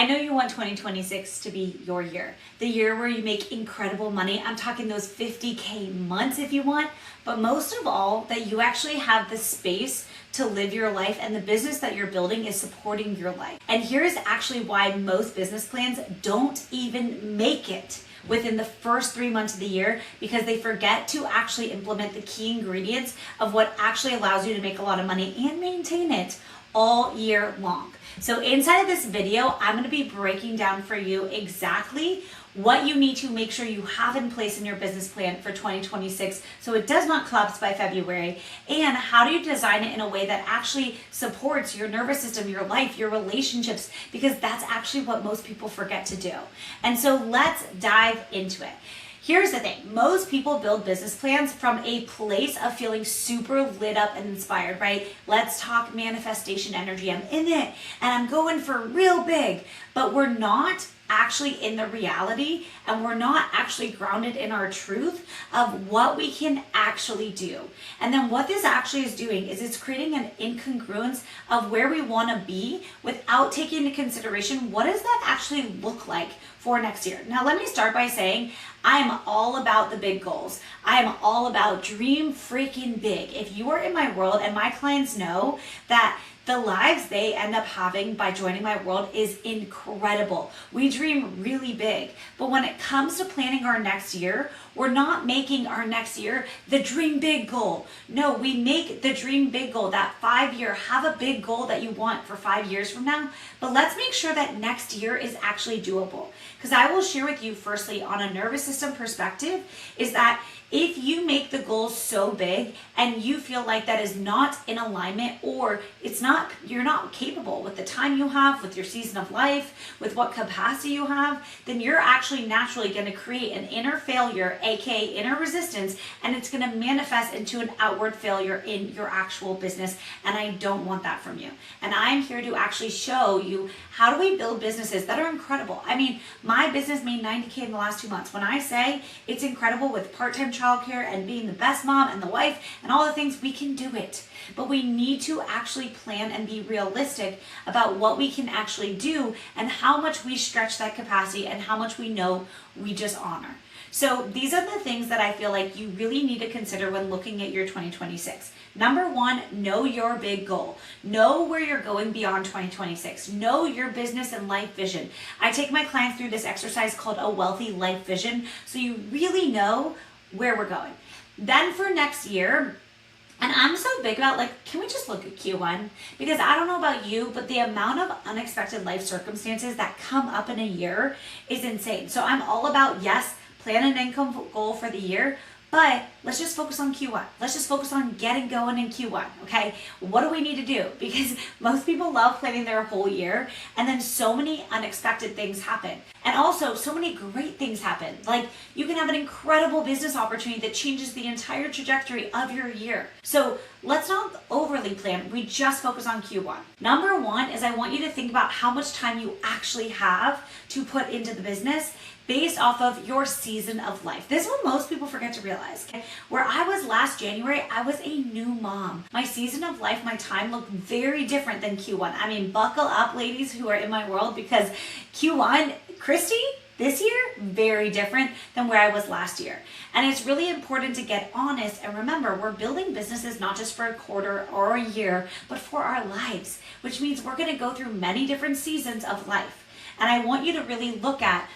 I know you want 2026 to be your year, the year where you make incredible money. I'm talking those 50K months if you want, but most of all, that you actually have the space to live your life and the business that you're building is supporting your life. And here's actually why most business plans don't even make it within the first 3 months of the year, because they forget to actually implement the key ingredients of what actually allows you to make a lot of money and maintain it all year long. So inside of this video, I'm going to be breaking down for you exactly what you need to make sure you have in place in your business plan for 2026 so it does not collapse by February, and how do you design it in a way that actually supports your nervous system, your life, your relationships, because that's actually what most people forget to do. And so let's dive into it. Here's the thing, most people build business plans from a place of feeling super lit up and inspired, right? Let's talk manifestation energy. I'm in it and I'm going for real big, but we're not actually in the reality, and we're not actually grounded in our truth of what we can actually do. And then what this actually is doing is it's creating an incongruence of where we want to be without taking into consideration what does that actually look like for next year. Now let me start by saying I am all about the big goals. I am all about dream freaking big. If you are in my world, and my clients know that the lives they end up having by joining my world is incredible. We dream really big, but when it comes to planning our next year, we're not making our next year the dream big goal. No, we make the dream big goal, that 5-year, have a big goal that you want for 5 years from now, but let's make sure that next year is actually doable. Because I will share with you firstly on a nervous system perspective is that if you make the goals so big and you feel like that is not in alignment, or you're not capable with the time you have, with your season of life, with what capacity you have, then you're actually naturally going to create an inner failure, aka inner resistance, and it's going to manifest into an outward failure in your actual business. And I don't want that from you. And I'm here to actually show you how do we build businesses that are incredible. I mean, my business made 90K in the last 2 months. When I say it's incredible with part-time childcare and being the best mom and the wife and all the things, we can do it. But we need to actually plan and be realistic about what we can actually do and how much we stretch that capacity and how much we know we just honor. So these are the things that I feel like you really need to consider when looking at your 2026. Number one, know your big goal. Know where you're going beyond 2026. Know your business and life vision. I take my clients through this exercise called a wealthy life vision, so you really know where we're going. Then for next year, and I'm so big about can we just look at Q1? Because I don't know about you, but the amount of unexpected life circumstances that come up in a year is insane. So I'm all about, yes, plan an income goal for the year, but let's just focus on Q1. Let's just focus on getting going in Q1, okay? What do we need to do? Because most people love planning their whole year, and then so many unexpected things happen. And also, so many great things happen. Like, you can have an incredible business opportunity that changes the entire trajectory of your year. So let's not overly plan. We just focus on Q1. Number one is I want you to think about how much time you actually have to put into the business based off of your season of life. This is what most people forget to realize. Okay? Where I was last January, I was a new mom. My season of life, my time looked very different than Q1. I mean, buckle up, ladies who are in my world, because Q1, Christy, this year, very different than where I was last year. And it's really important to get honest and remember, we're building businesses not just for a quarter or a year, but for our lives, which means we're going to go through many different seasons of life. And I want you to really look at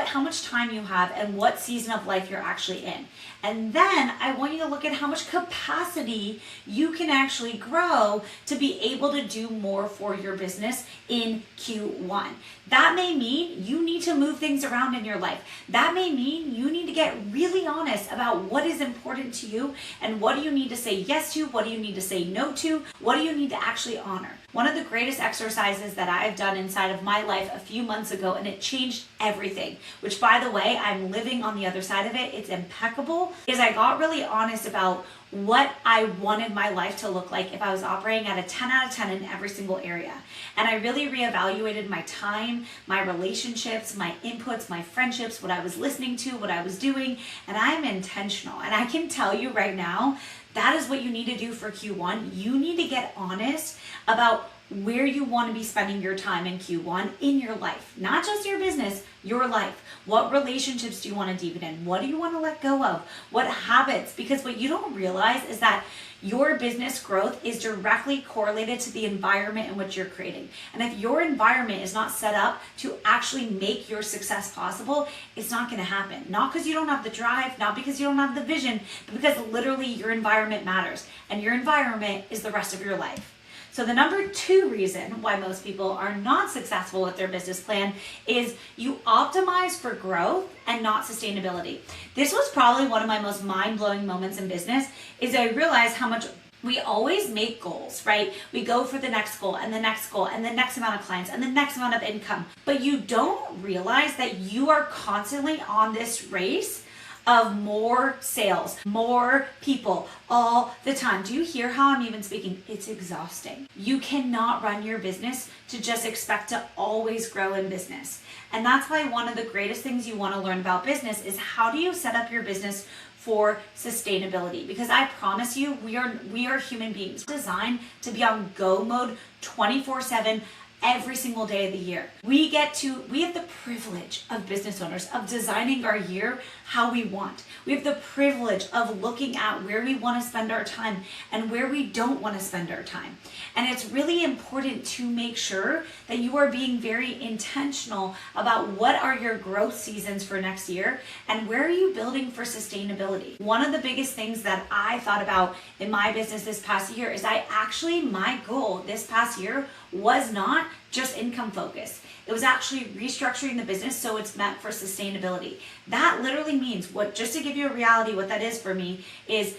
how much time you have and what season of life you're actually in. And then I want you to look at how much capacity you can actually grow to be able to do more for your business in Q1. That may mean you need to move things around in your life. That may mean you need to get really honest about what is important to you and what do you need to say yes to, what do you need to say no to, what do you need to actually honor. One of the greatest exercises that I've done inside of my life a few months ago, and it changed everything, which by the way, I'm living on the other side of it. It's impeccable, is I got really honest about what I wanted my life to look like if I was operating at a 10 out of 10 in every single area. And I really reevaluated my time, my relationships, my inputs, my friendships, what I was listening to, what I was doing, and I'm intentional. And I can tell you right now, that is what you need to do for Q1. You need to get honest about where you want to be spending your time in Q1 in your life, not just your business, your life. What relationships do you want to deepen in? What do you want to let go of? What habits? Because what you don't realize is that your business growth is directly correlated to the environment in which you're creating. And if your environment is not set up to actually make your success possible, it's not going to happen. Not because you don't have the drive, not because you don't have the vision, but because literally your environment matters. And your environment is the rest of your life. So the number 2 reason why most people are not successful with their business plan is you optimize for growth and not sustainability. This was probably one of my most mind-blowing moments in business, is I realized how much we always make goals, right? We go for the next goal and the next goal and the next amount of clients and the next amount of income. But you don't realize that you are constantly on this race of more sales, more people all the time. Do you hear how I'm even speaking? It's exhausting. You cannot run your business to just expect to always grow in business. And that's why one of the greatest things you want to learn about business is how do you set up your business for sustainability? Because I promise you, we are human beings designed to be on go mode 24/7 every single day of the year. We have the privilege of business owners of designing our year how we want. We have the privilege of looking at where we want to spend our time and where we don't want to spend our time. And it's really important to make sure that you are being very intentional about what are your growth seasons for next year and where are you building for sustainability. One of the biggest things that I thought about in my business this past year is my goal this past year was not just income focused. It was actually restructuring the business so it's meant for sustainability. That literally means just to give you a reality, what that is for me is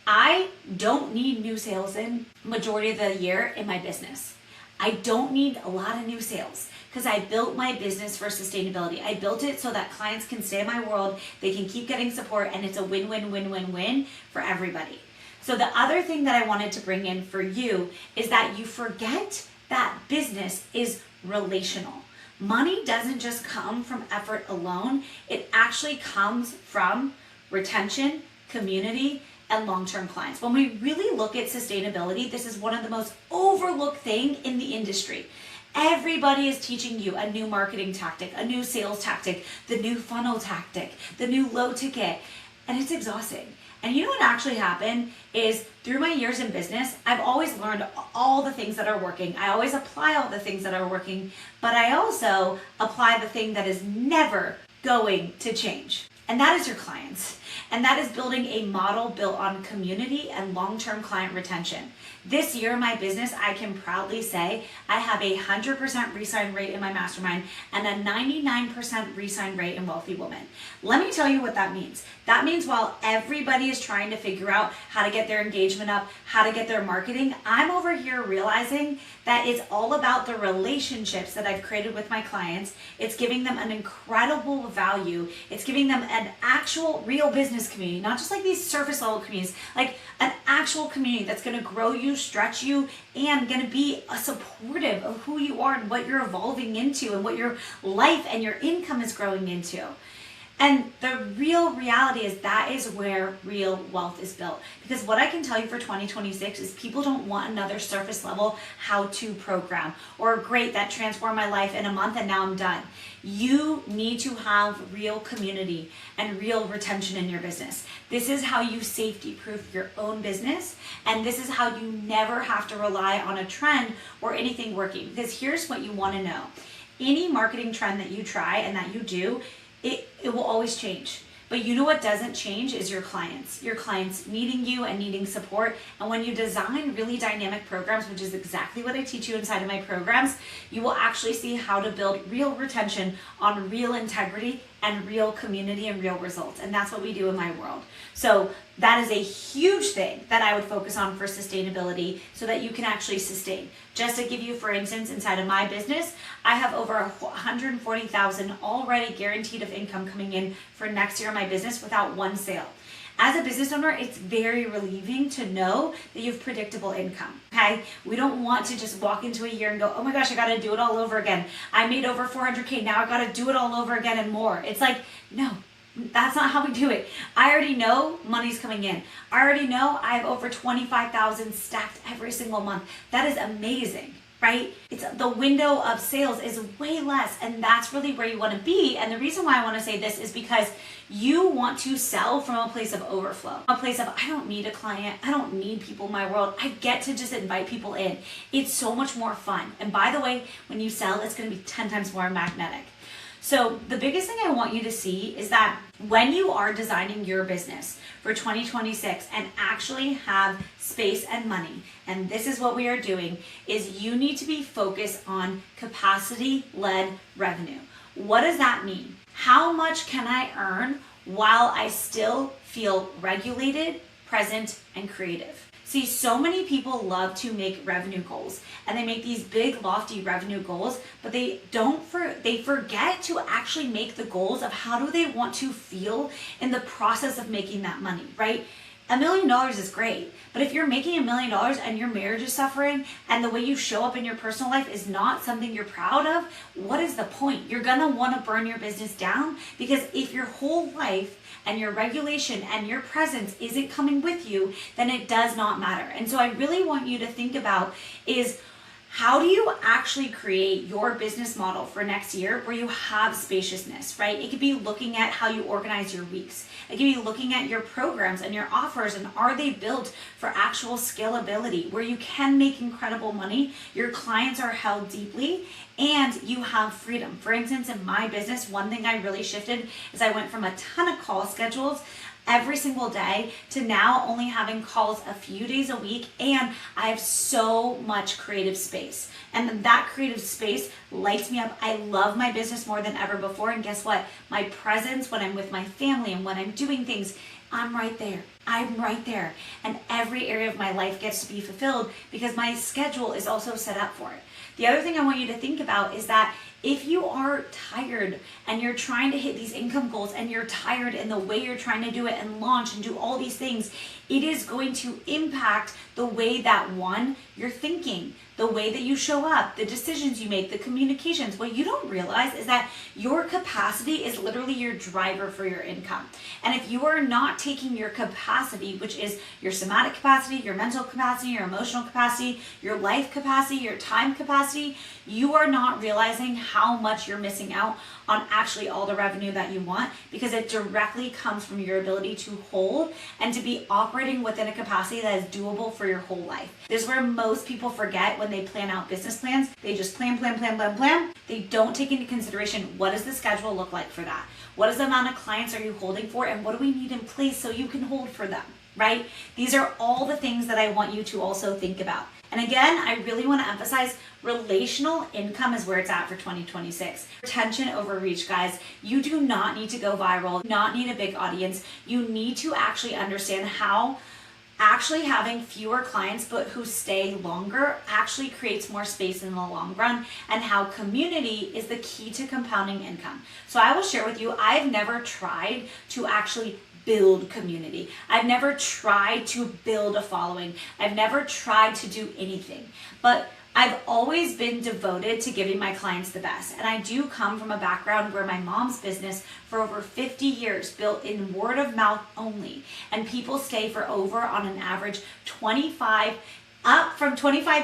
I don't need new sales in majority of the year in my business. I don't need a lot of new sales because I built my business for sustainability. I built it so that clients can stay in my world, they can keep getting support, and it's a win-win-win-win-win for everybody. So the other thing that I wanted to bring in for you is that you forget that business is relational. Money doesn't just come from effort alone. It actually comes from retention, community, and long-term clients. When we really look at sustainability, this is one of the most overlooked things in the industry. Everybody is teaching you a new marketing tactic, a new sales tactic, the new funnel tactic, the new low ticket, and it's exhausting. And you know what actually happened is through my years in business, I've always learned all the things that are working. I always apply all the things that are working, but I also apply the thing that is never going to change. And that is your clients. And that is building a model built on community and long-term client retention. This year in my business, I can proudly say I have a 100% re-sign rate in my mastermind and a 99% re-sign rate in Wealthy Woman. Let me tell you what that means. That means while everybody is trying to figure out how to get their engagement up, how to get their marketing, I'm over here realizing that it's all about the relationships that I've created with my clients. It's giving them an incredible value. It's giving them an actual real business community, not just like these surface level communities, like an actual community that's going to grow you, stretch you, and going to be supportive of who you are and what you're evolving into and what your life and your income is growing into. And the real reality is that is where real wealth is built. Because what I can tell you for 2026 is people don't want another surface level how-to program or great that transformed my life in a month and now I'm done. You need to have real community and real retention in your business. This is how you safety-proof your own business, and this is how you never have to rely on a trend or anything working. Because here's what you want to know. Any marketing trend that you try and that you do, it will always change. But you know what doesn't change is your clients. Your clients needing you and needing support. And when you design really dynamic programs, which is exactly what I teach you inside of my programs, you will actually see how to build real retention on real integrity and real community and real results. And that's what we do in my world. So that is a huge thing that I would focus on for sustainability so that you can actually sustain. Just to give you, for instance, inside of my business, I have over 140,000 already guaranteed of income coming in for next year in my business without one sale. As a business owner, it's very relieving to know that you have predictable income, okay? We don't want to just walk into a year and go, oh my gosh, I gotta do it all over again. I made over 400K, now I gotta do it all over again and more. It's like, no, that's not how we do it. I already know money's coming in. I already know I have over 25,000 stacked every single month. That is amazing. right? It's the window of sales is way less, and that's really where you want to be. And the reason why I want to say this is because you want to sell from a place of overflow, a place of, I don't need a client, I don't need people in my world, I get to just invite people in. It's so much more fun. And by the way, when you sell, it's going to be 10 times more magnetic. So the biggest thing I want you to see is that when you are designing your business for 2026 and actually have space and money, and this is what we are doing, is you need to be focused on capacity-led revenue. What does that mean? How much can I earn while I still feel regulated, present, and creative? See, so many people love to make revenue goals, and they make these big lofty revenue goals, but they forget to actually make the goals of how do they want to feel in the process of making that money, right? $1 million is great, but if you're making $1 million and your marriage is suffering and the way you show up in your personal life is not something you're proud of, what is the point? You're gonna wanna burn your business down, because if your whole life and your regulation and your presence isn't coming with you, then it does not matter. And so I really want you to think about is, how do you actually create your business model for next year where you have spaciousness, right? It could be looking at how you organize your weeks. It could be looking at your programs and your offers, and are they built for actual scalability where you can make incredible money, your clients are held deeply, and you have freedom. For instance, in my business, one thing I really shifted is I went from a ton of call schedules every single day to now only having calls a few days a week, and I have so much creative space. And that creative space lights me up. I love my business more than ever before, and guess what? My presence when I'm with my family and when I'm doing things, I'm right there. I'm right there. And every area of my life gets to be fulfilled because my schedule is also set up for it. The other thing I want you to think about is that if you are tired and you're trying to hit these income goals and you're tired in the way you're trying to do it and launch and do all these things, it is going to impact the way that, one, you're thinking, the way that you show up, the decisions you make, the communications. What you don't realize is that your capacity is literally your driver for your income. And if you are not taking your capacity, which is your somatic capacity, your mental capacity, your emotional capacity, your life capacity, your time capacity, you are not realizing how much you're missing out on actually all the revenue that you want, because it directly comes from your ability to hold and to be operating within a capacity that is doable for your whole life. This is where most people forget when they plan out business plans. They just plan. They don't take into consideration, what does the schedule look like for that? What is the amount of clients are you holding for, and what do we need in place so you can hold for them, right? These are all the things that I want you to also think about. And again, I really want to emphasize relational income is where it's at for 2026. Retention over reach, guys. You do not need to go viral, not need a big audience. You need to actually understand how actually having fewer clients but who stay longer actually creates more space in the long run, and how community is the key to compounding income. So I will share with you, I've never tried to actually build community. I've never tried to build a following. I've never tried to do anything, but I've always been devoted to giving my clients the best. And I do come from a background where my mom's business for over 50 years built in word of mouth only. And people stay for over, on an average, 25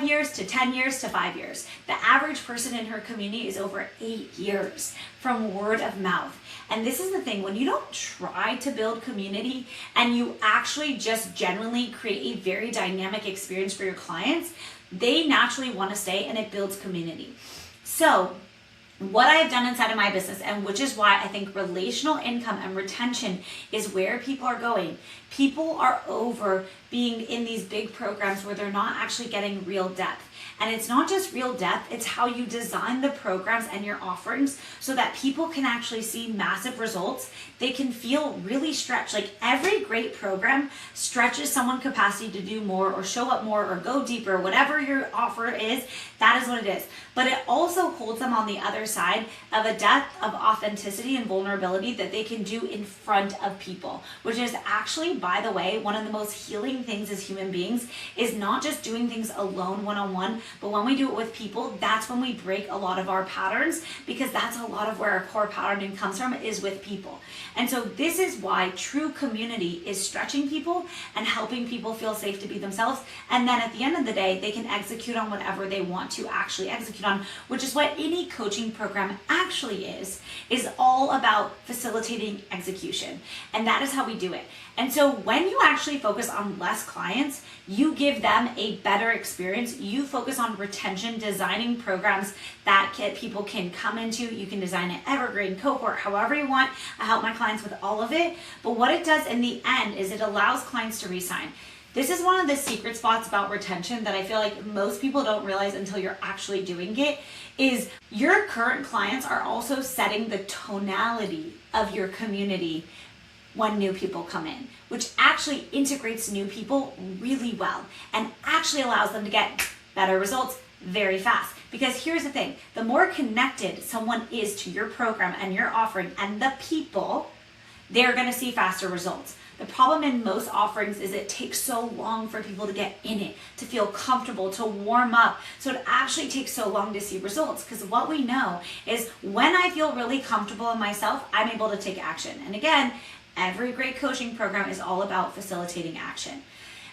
years to 10 years to 5 years. The average person in her community is over 8 years from word of mouth. And this is the thing, when you don't try to build community and you actually just genuinely create a very dynamic experience for your clients, they naturally want to stay, and it builds community. So what I have done inside of my business, and which is why I think relational income and retention is where people are going. People are over being in these big programs where they're not actually getting real depth. And it's not just real depth, it's how you design the programs and your offerings so that people can actually see massive results. They can feel really stretched. Like every great program stretches someone's capacity to do more or show up more or go deeper, whatever your offer is, that is what it is. But it also holds them on the other side of a depth of authenticity and vulnerability that they can do in front of people, which is actually, by the way, one of the most healing things as human beings is not just doing things alone one-on-one, but when we do it with people, that's when we break a lot of our patterns, because that's a lot of where our core patterning comes from, is with people. And so this is why true community is stretching people and helping people feel safe to be themselves. And then at the end of the day, they can execute on whatever they want to actually execute on, which is what any coaching program actually is all about facilitating execution. And that is how we do it. And so when you actually focus on less clients, you give them a better experience. You focus on retention, designing programs that people can come into. You can design an evergreen cohort, however you want. I help my clients with all of it. But what it does in the end is it allows clients to re-sign. This is one of the secret spots about retention that I feel like most people don't realize until you're actually doing it, is your current clients are also setting the tonality of your community when new people come in, which actually integrates new people really well and actually allows them to get better results very fast. Because here's the thing, the more connected someone is to your program and your offering and the people, they're gonna see faster results. The problem in most offerings is it takes so long for people to get in it, to feel comfortable, to warm up. So it actually takes so long to see results, because what we know is when I feel really comfortable in myself, I'm able to take action. And again, every great coaching program is all about facilitating action.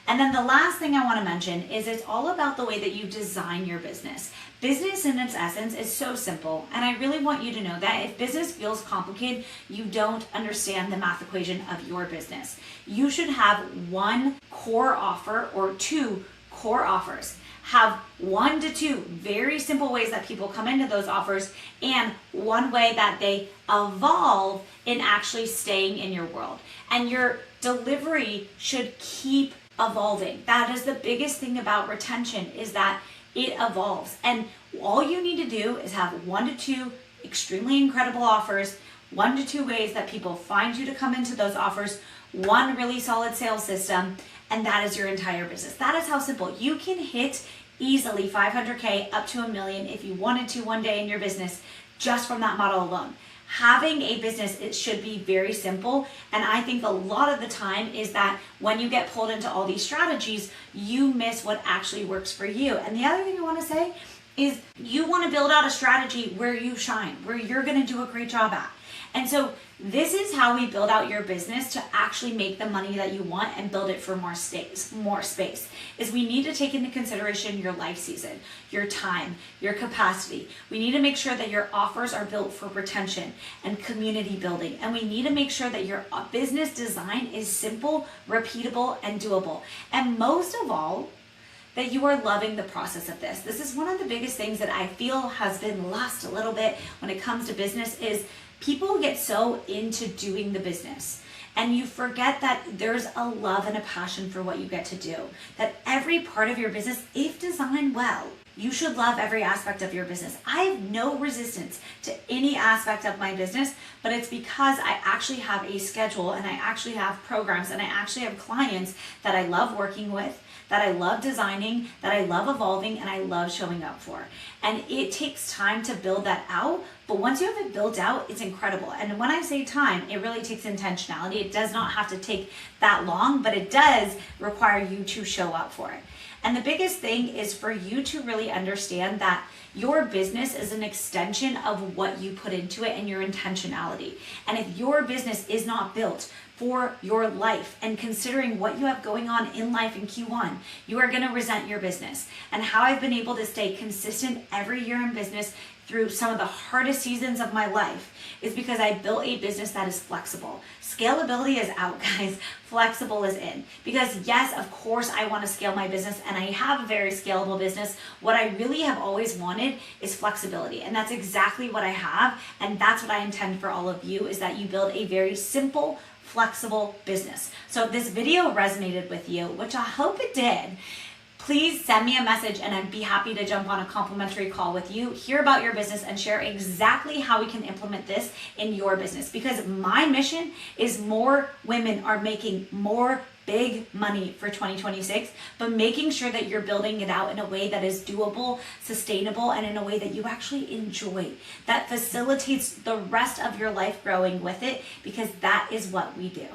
And then the last thing I want to mention is it's all about the way that you design your business. Business in its essence is so simple, and I really want you to know that if business feels complicated, you don't understand the math equation of your business. You should have one core offer or two core offers. Have 1 to 2 very simple ways that people come into those offers, and one way that they evolve in actually staying in your world. And your delivery should keep evolving. That is the biggest thing about retention, is that it evolves. And all you need to do is have 1 to 2 extremely incredible offers, 1 to 2 ways that people find you to come into those offers, 1 really solid sales system, and that is your entire business. That is how simple. You can hit easily 500K up to $1 million if you wanted to one day in your business, just from that model alone. Having a business, it should be very simple. And I think a lot of the time is that when you get pulled into all these strategies, you miss what actually works for you. And the other thing I want to say is you want to build out a strategy where you shine, where you're going to do a great job at. And so this is how we build out your business to actually make the money that you want and build it for more space, is we need to take into consideration your life season, your time, your capacity. We need to make sure that your offers are built for retention and community building. And we need to make sure that your business design is simple, repeatable, and doable. And most of all, that you are loving the process of this. This is one of the biggest things that I feel has been lost a little bit when it comes to business, is people get so into doing the business and you forget that there's a love and a passion for what you get to do. That every part of your business, if designed well, you should love every aspect of your business. I have no resistance to any aspect of my business, but it's because I actually have a schedule and I actually have programs and I actually have clients that I love working with, that I love designing, that I love evolving, and I love showing up for. And it takes time to build that out, but once you have it built out, it's incredible. And when I say time, it really takes intentionality. It does not have to take that long, but it does require you to show up for it. And the biggest thing is for you to really understand that your business is an extension of what you put into it and your intentionality. And if your business is not built for your life and considering what you have going on in life in Q1, you are going to resent your business. And how I've been able to stay consistent every year in business through some of the hardest seasons of my life is because I built a business that is flexible. Scalability is out, guys. Flexible is in. Because yes, of course, I want to scale my business and I have a very scalable business. What I really have always wanted is flexibility. And that's exactly what I have. And that's what I intend for all of you, is that you build a very simple, flexible business. So if this video resonated with you, which I hope it did, please send me a message and I'd be happy to jump on a complimentary call with you, hear about your business, and share exactly how we can implement this in your business. Because my mission is more women are making more big money for 2026, but making sure that you're building it out in a way that is doable, sustainable, and in a way that you actually enjoy, that facilitates the rest of your life growing with it, because that is what we do.